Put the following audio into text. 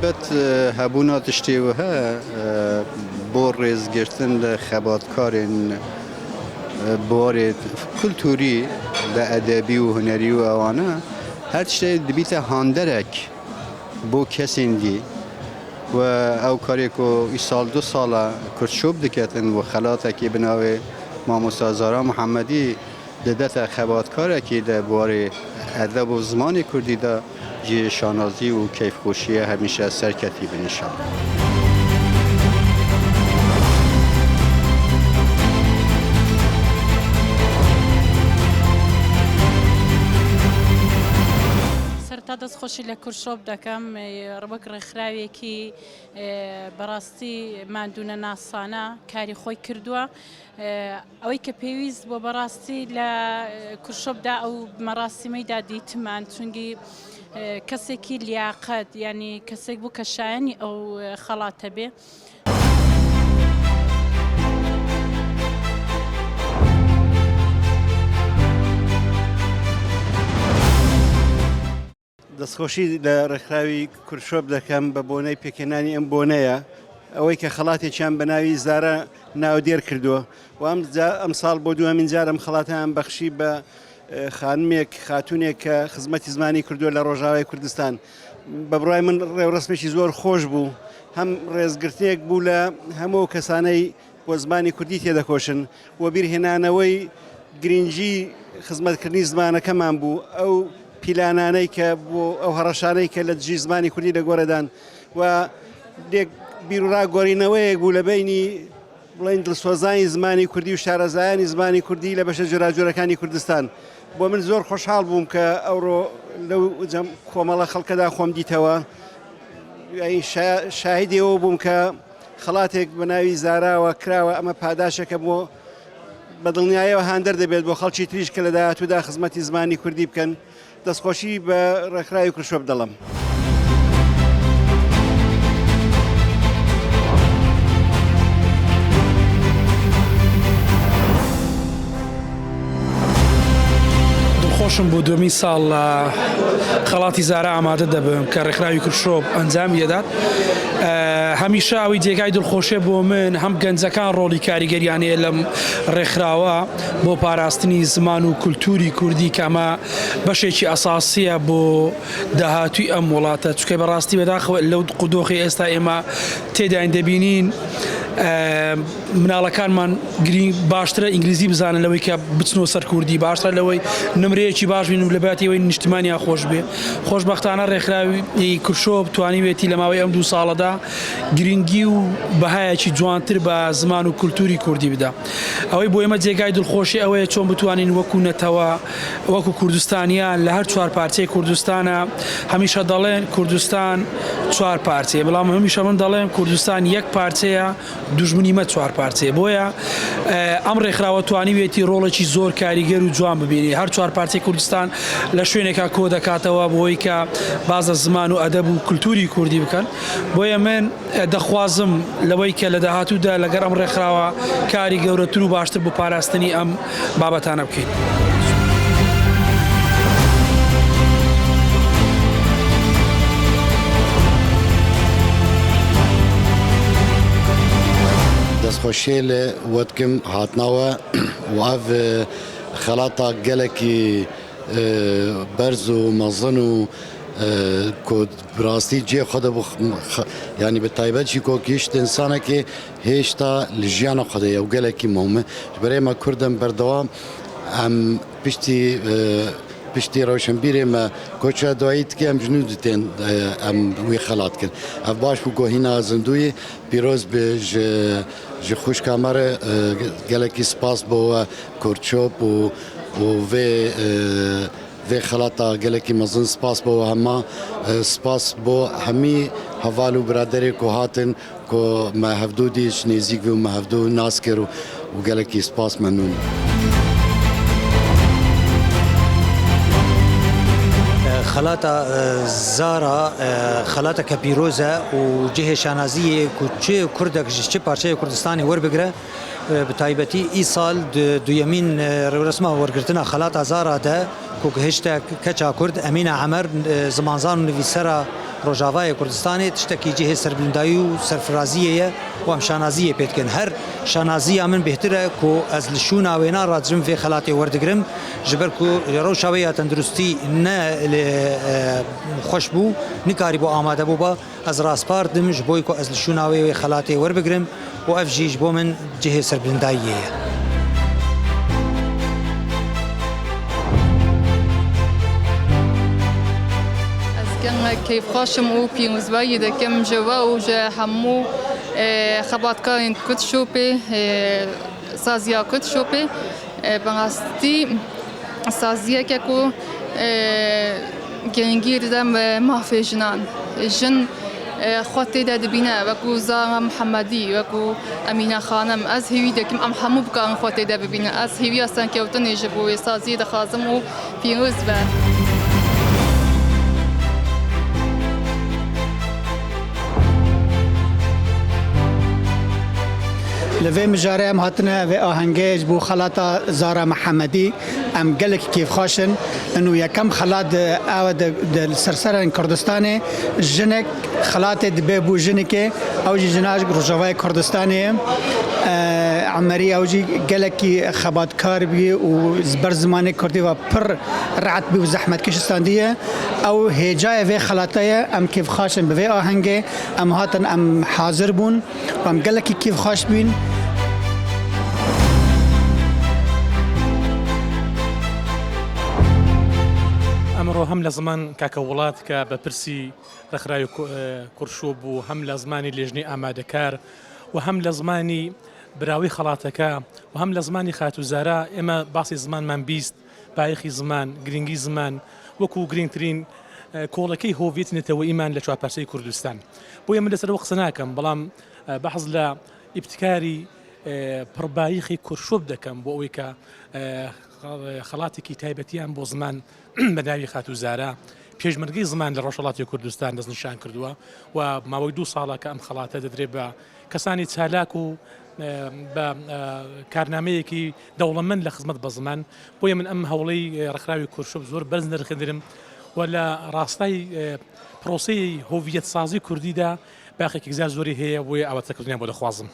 تایبەت هەبوونا تشتێوە بۆ ڕێزگرتن لە خەباتکارên بوارێ کولتوری لە ئەدەبی و هونەری و ئەوانە هەر شتێ دەبیتە هاندەرێک بۆ کەسێن دی و ئەو کارێک و ئیساڵ دو ساڵە کورتشۆب دکەتن و خەلاتێکی بناوێ مامۆستا زارا محەممەدی دەدەتە خەباتکارێکی لە بوارێ ئەدەب و زمانی کوردیدا جێ شانازی و کەیفخۆشیە هەمیشە سەرکەتی بنیشان. تا دەستخۆشی لە کورشۆب دەکەم ڕبک ڕێکخراوێکی بەڕاستی مادوونە ناسانە کاری خۆی کردووە ئەوەی کە پێویست بۆ بەڕاستی لە کورشۆبدا ئەو مەراسیمەیدا دیتمان چونگی کەسێکی لیاقەت ینی کەسێک بوو کە شایەنی ئەو خەڵاتە بێ. دەستخۆشی لە ڕێکخراوی کورشۆب دەکەم بە بۆنەی پێکێنانی ئەم بۆنەیە ئەوەی کە خەڵاتێکیان بە ناوی زارە ناودێر کردووە و ئەم ساڵ بۆ دووەمین جار ئەم خەڵاتیان بەخشی بە خانمێک خاتونێک کە خزمەتی زمانی کردووە لە ڕۆژاوای کوردستان. بە بڕای من ڕێوڕسمێکی زۆر خۆش بوو، هەم ڕێزگرتنێک بوو لە هەموو کەسانەی بۆ زمانی کوردی تێدەکۆشن و بیرهێنانەوەی گرنگی خزمەتکردنی زمانەکەمان بوو ئەو پیلانانەی کە بۆ ئەو هەڕەشانەی کە لە دژی زمانی کوردی لە گۆرەدان و لێک بیرورا گۆڕینەوەیەک بوو لە بینی بڵین دڵسۆزانی زمانی کوردی و شارەزایانی زمانی کوردی لە بەشە جۆراجۆرەکانی کوردستان. بۆ من زۆر خۆشحاڵ بووم کە ئەوڕۆ لەو کۆمەڵە خەڵکەدا خۆم دیتەوە شاهیدەوە بووم کە خەڵاتێک بە ناوی زاراوە کراوە ئەمە پاداشەکە بۆ بە دڵنیایەوە هاندەر دەبێت بۆ خەڵکی تریش کە لە داهاتوودا خزمەتی زمانی کوردی بکەن. دەستخۆشی بە ڕێکخراوی کورشۆب دەڵم. دڵخۆشم بۆ دومین ساڵ لە خەڵاتی زارا ئامادە دەبم کە ڕێکخراوی کورشۆب ئەنجامی دەدات. هەمیشە ئەوی جێگای دڵخۆشیە بۆ من هەم گەنجەکان ڕۆڵی کاریگەریانەیە لەم ڕێکخراوە بۆ پاراستنی زمان و کولتوری کوردی کە ئەمە بەشێکی ئەساسیە بۆ داهاتووی ئەم وڵاتە چکە بەڕاستی بەداخەوە لەو قودۆخی ئێستا ئێمە تێداین دەبینین مناڵەکانمان گرنگ باشترە ئینگلیزی بزانن لەوەی کە بچنەوە سەر کوردی باشترە لەوەی نمرەیەکی باش بین و لە باتیەوەی نیشتمانیان خۆش بێ. خۆشبەختانە ڕێکخراوی کورشۆب توانیوێتی لە ماوەی ئەم دوو ساڵەدا گرنگی و بەهایەکی جوانتر بە زمان و کولتوری کوردی بدا. ئەوەی بۆ ئێمە جێگای دڵخۆشی ئەوەیە چۆن بتوانین وەکو نەتەوە وەکو کوردستانیان لە هەر چوار پارچەی کوردستانە هەمیشە دەڵێن کوردستان چوار پارچەیە، بەڵام هەمیشە من دەڵێم کوردستان یەک پارچەیە دوژمنی مە چوار پارچەیە. بۆیە ئەم ڕێکخراوە توانیوێتی ڕۆڵێکی زۆر کاریگەر و جوان ببینی هەر چوار پارچەی کوردستان لە شوێنێکا کۆ دەکاتەوە بۆی کە بازە زمان و ئەدەب و کولتوری کوردی بکەن. بۆیە من دەخوازم لەوەی کە لە داهاتوودا لەگەر ئەم ڕێکخراوە کاری گەورەتر و باشتر بۆ پاراستنی ئەم بابەتانە بکەین. دەستخۆشی لێ وەتکم هاتناوە و ئەڤ خەڵاتە گەلێکی بەرز و مەزن و براستی جێ خۆدە ینی بە تایبەتی کۆکیشت ئینسانێکی هێشتا لە ژیانە خۆدەیە و گەلێکی مەومە بەرێمە کوردم بەردەوام ئەم پشتی ڕۆشنبیرێمە کۆچە دوایی تکە ئەم ژنو دتێن ئەم وی خەڵات کرد ئەف باش بوو گۆهینا زندوی پیرۆز بێ ji خوشکامەرە gelekî spas bo we Kurçop û vê xelata gelekî mezin spas bo we hema spas bo hemî heval û biraderê ku hatin ku me hevdû dîş nêzik ve me hevdû nas kir û gelekî spas memnûn. خلاطة زارا خلاطة كبيروزة وجهة شانازية كوتشي كردك جشتي بارشة كردستاني وربقرة بتايبتي إيصال دو يمين رسمة ورقرتنا خلاطة زارا ده كوك هشتا كتشا كرد أمينة عمر زمانزان نفيسرة روجاوای کوردستانی تشتکی جهه سربلندایی و سرفرازیه و هم شانازیه پیدکن هر شانازیه من بهتره کو از لشون آوینا راجم في خلاطي وردگرم جبر کو روشاوی تندرستی نه خوش بو نکاری بو آماده بو با از راسپار دم جبوی کو از لشون آوی خلاطي وربگرم و افجیج بو من جهه سربلنداییه كيف خاشم و بيوزباي دكم جوا وجا همو خبات كارين كنت شوبي سازيا كنت شوبي بغاستي سازيا كاكو جنجير دم ما في جنان جن خواتي دا دبينا وكو زارا محمدي وكو أمينة خانم از هيوي دكم أم حمو بكارن خواتي دا ببينا از هيوي أصلا كيوتن يجبو سازيا دا خازم و بيوزبا لوی مجاره ام هاتنه و آهنگیج بو خلاطه زارا محمدی ام گلک کیف خاشن انو یکم خلاط او د سرسرن کردستانی جنک خلاط دبه بو جنکه او جی جناج روجاوای کردستانی عمری او جی گلکی خباتکار بی و زبر زمانه کردی و پر رعت بی و زحمت کشستاندیه او هجای و خلاطه ام کیف خاشن به آهنگه ام هاتن ام حاضر بون و ام گلکی کیف خاش بین ئەمڕۆ هەم لە زمان کاکە وڵات کە بە پرسی ڕێکخراوی کوڕشۆ بوو هەم لە زمانی لێژنەی ئامادەکار و هەم لە زمانی براوی خەڵاتەکە و هەم لە زمانی خاتوزارا ئێمە باسی زمانمان بیست بایەخی زمان گرنگی زمان وەکو گرنگترین کۆڵەکەی هۆڤێتنێتەوە ئیمان لە چوارپارچەی کوردستان بۆیە من لەسەرەوە قسە ناکەم بەڵام بەحەز لە ئیبتکاری پڕبایەخی کوڕشۆ دەکەم بۆ ئەوەی کە خەڵاتێکی تایبەتیان بۆ زمان بەناوی خاتوزارا پێشمەرگەی زمان لە ڕۆژهەڵاتی کوردستان دەستنیشان کردووە و ماوەی 2 ساڵە کە ئەم خەڵاتە دەدرێت بە کەسانی چالاک و بە کارنامەیەکی دەوڵەمەند لە خزمەت بە زمان بۆیە من ئەم هەوڵەی ڕێکخراوی کوڕشۆ زۆر بەرز نرخدرم و لە ڕاستای پرۆسەی هۆڤیەت سازی کوردیدا باخێکی زۆری هەیە بۆیە ئەوەتەکردنیان بۆ دەخوازم.